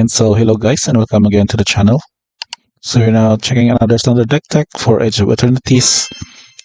And so hello guys and welcome again to the channel. So we're now checking another standard deck tech for Age of Eternities,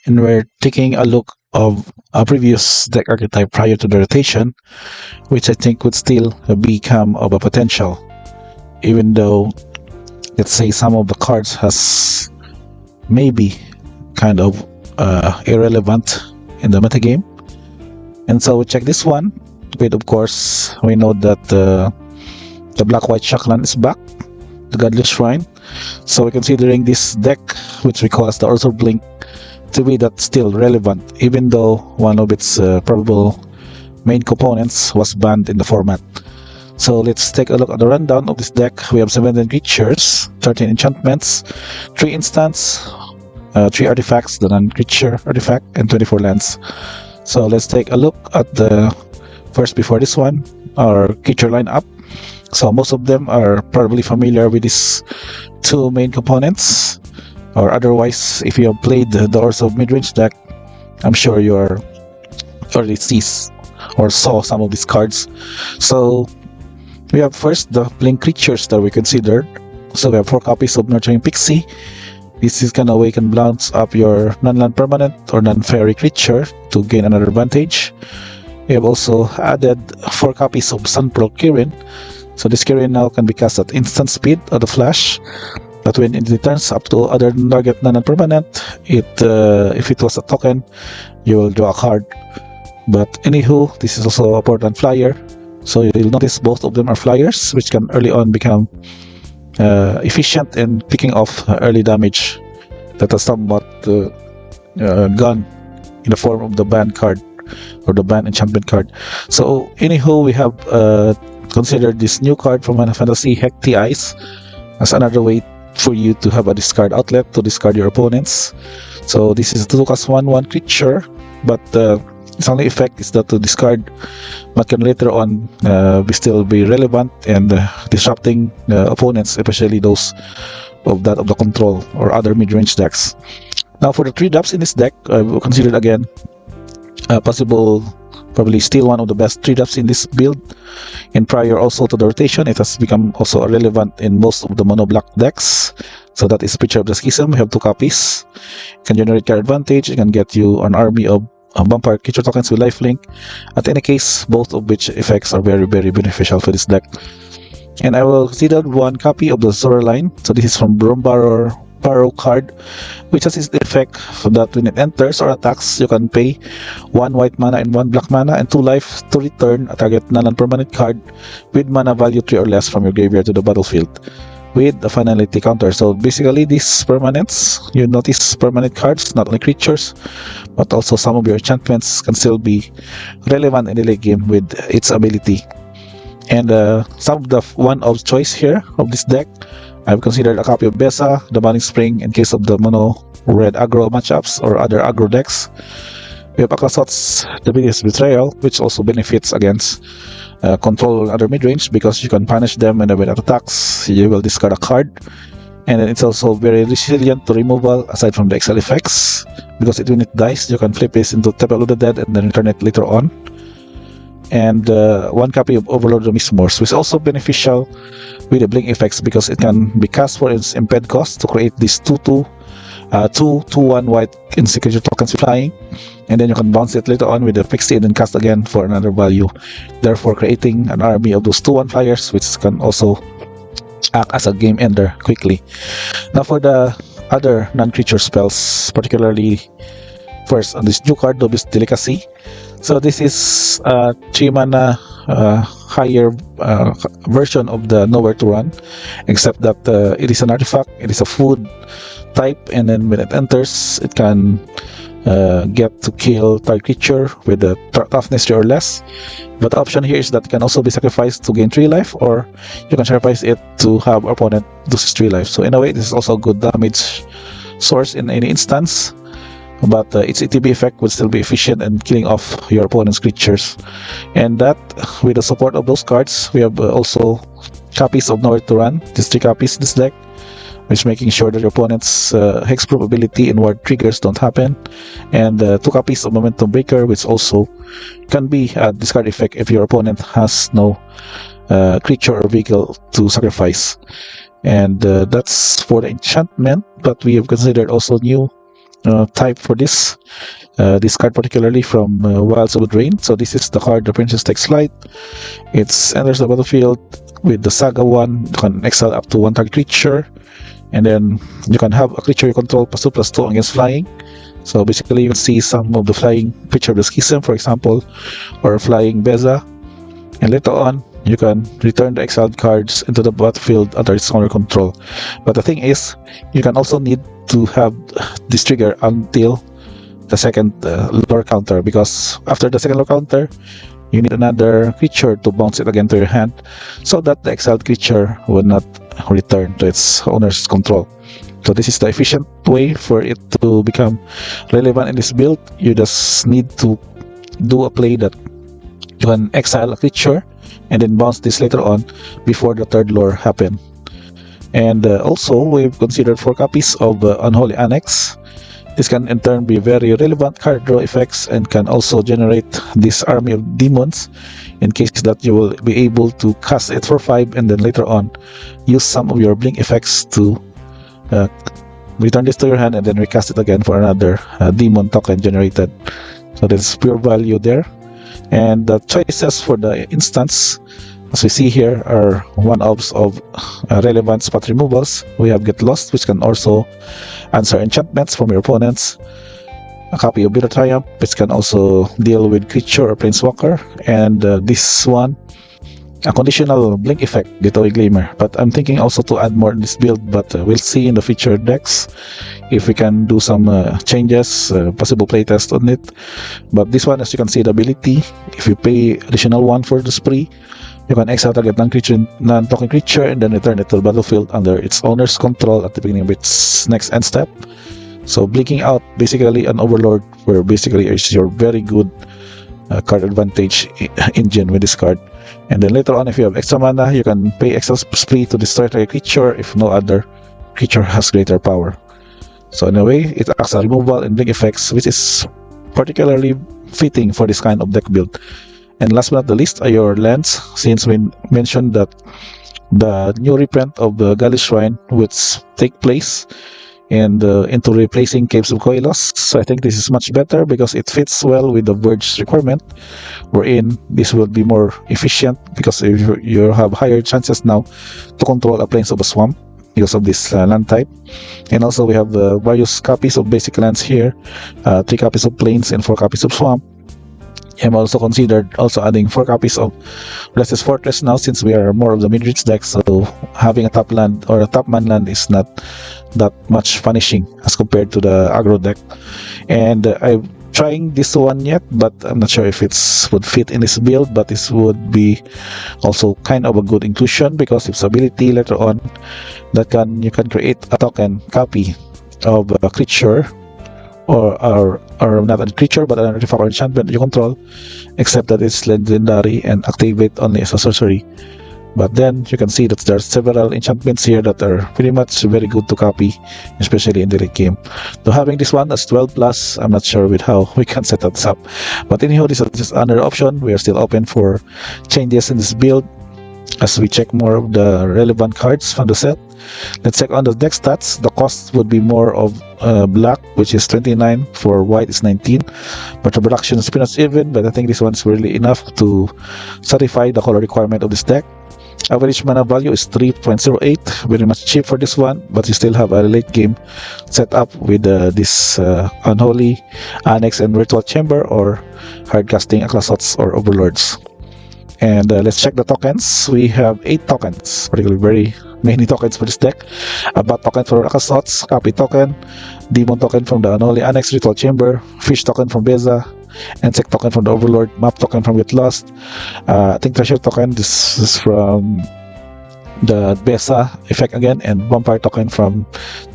and we're taking a look of a previous deck archetype prior to the rotation, which I think would still become of a potential, even though let's say some of the cards has maybe kind of irrelevant in the metagame. And so we check this one with, of course, we know that the black-white Shaklan is back, the Godless Shrine. So we're considering this deck, which we call as the Orzhov Blink, to be that still relevant, even though one of its probable main components was banned in the format. So let's take a look at the rundown of this deck. We have 17 creatures, 13 enchantments, 3 instants, 3 artifacts, the non-creature artifact, and 24 lands. So let's take a look at the first before this one, our creature lineup. So most of them are probably familiar with these two main components, or otherwise, if you have played the Orzhov mid-range deck, I'm sure you already sees or saw some of these cards. So we have first the Blink creatures that we considered. So we have 4 copies of Nurturing Pixie. This is can awaken bounce up your non-land permanent or non-fairy creature to gain another advantage. We have also added 4 copies of Sunpearl Kirin. So this Kirin now can be cast at instant speed or the flash, but when it returns up to other target non-permanent, if it was a token, you will draw a card. But anywho, this is also a important flyer. So you'll notice both of them are flyers, which can early on become efficient in picking off early damage that is somewhat gone in the form of the banned card or the banned enchantment card. So anywho, we have considered this new card from Final Fantasy, Hecti Eyes, as another way for you to have a discard outlet to discard your opponents. So this is a 2+1/1 creature, but its only effect is that to discard, but can later on still be relevant and disrupting opponents, especially those of the control or other mid-range decks. Now for the 3 drops in this deck, I've considered again possible, probably still one of the best 3 drops in this build. And prior also to the rotation, it has become also relevant in most of the mono black decks. So that is Preacher of the Schism. We have 2 copies. It can generate card advantage. It can get you an army of vampire creature tokens with lifelink. At any case, both of which effects are very, very beneficial for this deck. And I will consider 1 copy of the Zora line. So this is from Barrow card, which has its effect that when it enters or attacks, you can pay 1 white mana and 1 black mana and 2 life to return a target non-permanent card with mana value 3 or less from your graveyard to the battlefield with a finality counter. So basically these permanents, you notice permanent cards, not only creatures, but also some of your enchantments can still be relevant in the late game with its ability. And some of the one of choice here of this deck, I've considered a copy of Bessa, the Banning Spring, in case of the mono red aggro matchups or other aggro decks. We have Akasot's The Biggest Betrayal, which also benefits against control other mid-range, because you can punish them and when it attacks, you will discard a card. And then it's also very resilient to removal aside from the exile effects, because when it dies, you can flip this into Temple of the Dead and then return it later on. And 1 copy of Overlord of the Mistmores, which is also beneficial with the blink effects because it can be cast for its imped cost to create these 2/1 white insecurity tokens flying, and then you can bounce it later on with the Pixie and then cast again for another value, therefore creating an army of those 2/1 flyers, which can also act as a game ender quickly. Now for the other non-creature spells, particularly first on this new card, Dubious Delicacy. So this is a 3 mana higher version of the Nowhere to Run, except that it is an artifact, it is a food type, and then when it enters, it can get to kill target creature with a toughness 3 or less. But the option here is that it can also be sacrificed to gain 3 life, or you can sacrifice it to have opponent loses 3 life. So in a way, this is also a good damage source in any instance. But its ETB effect would still be efficient in killing off your opponent's creatures. And that, with the support of those cards, we have also copies of Nowhere to Run, just 3 copies in this deck, which is making sure that your opponent's hexproof ability and ward triggers don't happen. And 2 copies of Momentum Breaker, which also can be a discard effect if your opponent has no creature or vehicle to sacrifice. And that's for the enchantment, but we have considered also new type for this card, particularly from Wilds of Eldraine. So this is the card, the Princess Takes Flight. It enters the battlefield with the Saga 1. You can exile up to 1 target creature, and then you can have a creature you control +2/+2 against flying. So basically you can see some of the flying Picture of the Schism, for example, or flying Beza, and later on you can return the exiled cards into the battlefield under its owner control. But the thing is, you can also need to have this trigger until the second lore counter, because after the second lore counter you need another creature to bounce it again to your hand, so that the exiled creature will not return to its owner's control. So this is the efficient way for it to become relevant in this build. You just need to do a play that you can exile a creature and then bounce this later on before the third lore happen. And also we've considered 4 copies of Unholy Annex. This can in turn be very relevant card draw effects and can also generate this army of demons in case that you will be able to cast it for 5 and then later on use some of your blink effects to return this to your hand and then recast it again for another demon token generated. So there's pure value there. And the choices for the instance, as we see here, are one-offs of relevant spot removals. We have Get Lost, which can also answer enchantments from your opponents. A copy of Bitter Triumph, which can also deal with creature or planeswalker. And this one, a conditional blink effect, Gateway Glimmer. But I'm thinking also to add more in this build, but we'll see in the future decks if we can do some changes, possible playtest on it. But this one, as you can see, the ability, if you pay additional 1 for the spree, you can exile target non-token creature and then return it to the battlefield under its owner's control at the beginning of its next end step. So blinking out basically an overlord, where basically is your very good card advantage engine with this card. And then later on, if you have extra mana, you can pay extra spree to destroy a creature if no other creature has greater power. So in a way, it acts as removal and blink effects, which is particularly fitting for this kind of deck build. And last but not the least are your lands, since we mentioned that the new reprint of the Galley Shrine would take place and into replacing Caves of Koilos. So I think this is much better because it fits well with the Verge requirement, wherein this will be more efficient because you have higher chances now to control a Plains of a Swamp because of this land type. And also we have various copies of basic lands here, 3 copies of Plains and 4 copies of Swamp. I'm also considered adding 4 copies of Restless Fortress now, since we are more of the mid-range deck, so having a top land or a top man land is not that much punishing as compared to the aggro deck. And I'm trying this one yet, but I'm not sure if it would fit in this build, but this would be also kind of a good inclusion because it's ability later on that you can create a token copy of a creature or not a creature but an artifact or enchantment you control, except that it's legendary and activate only as a sorcery. But then you can see that there are several enchantments here that are pretty much very good to copy, especially in the late game. So having this one as 12+, I'm not sure with how we can set this up. But anyhow, this is just another option. We are still open for changes in this build as we check more of the relevant cards from the set. Let's check on the deck stats. The cost would be more of black, which is 29, for white is 19, but the production is pretty much even, but I think this one's really enough to satisfy the color requirement of this deck. Average mana value is 3.08, very much cheap for this one, but you still have a late game setup with this Unholy Annex and Virtual Chamber, or hard casting Aklasotz or Overlords. And let's check the tokens. We have 8 tokens, particularly very many tokens for this deck. A Bat token for Rakdos, Copy token, Demon token from the Unholy Annex Ritual Chamber, Fish token from Beza, Insect token from the Overlord, Map token from Get Lost. I think Treasure token, this is from the Beza effect again, and Vampire token from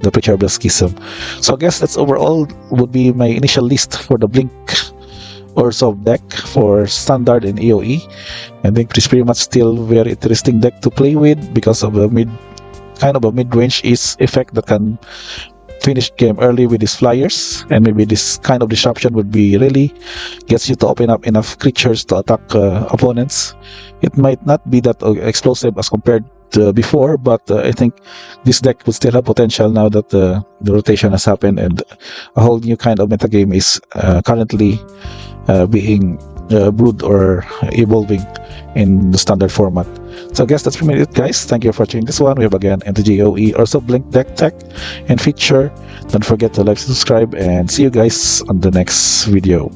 the Picture of the Schism. So I guess that's overall would be my initial list for the Blink Orzhov deck for standard and EOE. I think it's pretty much still very interesting deck to play with because of a mid-range is effect that can finish game early with these flyers, and maybe this kind of disruption would be really gets you to open up enough creatures to attack opponents. It might not be that explosive as compared to before, but I think this deck would still have potential now that the rotation has happened and a whole new kind of metagame is currently being brewed or evolving in the standard format. So I guess that's pretty much it, guys. Thank you for watching this one. We have again MTGEOE Orzhov Blink Deck Tech and feature. Don't forget to like, subscribe, and see you guys on the next video.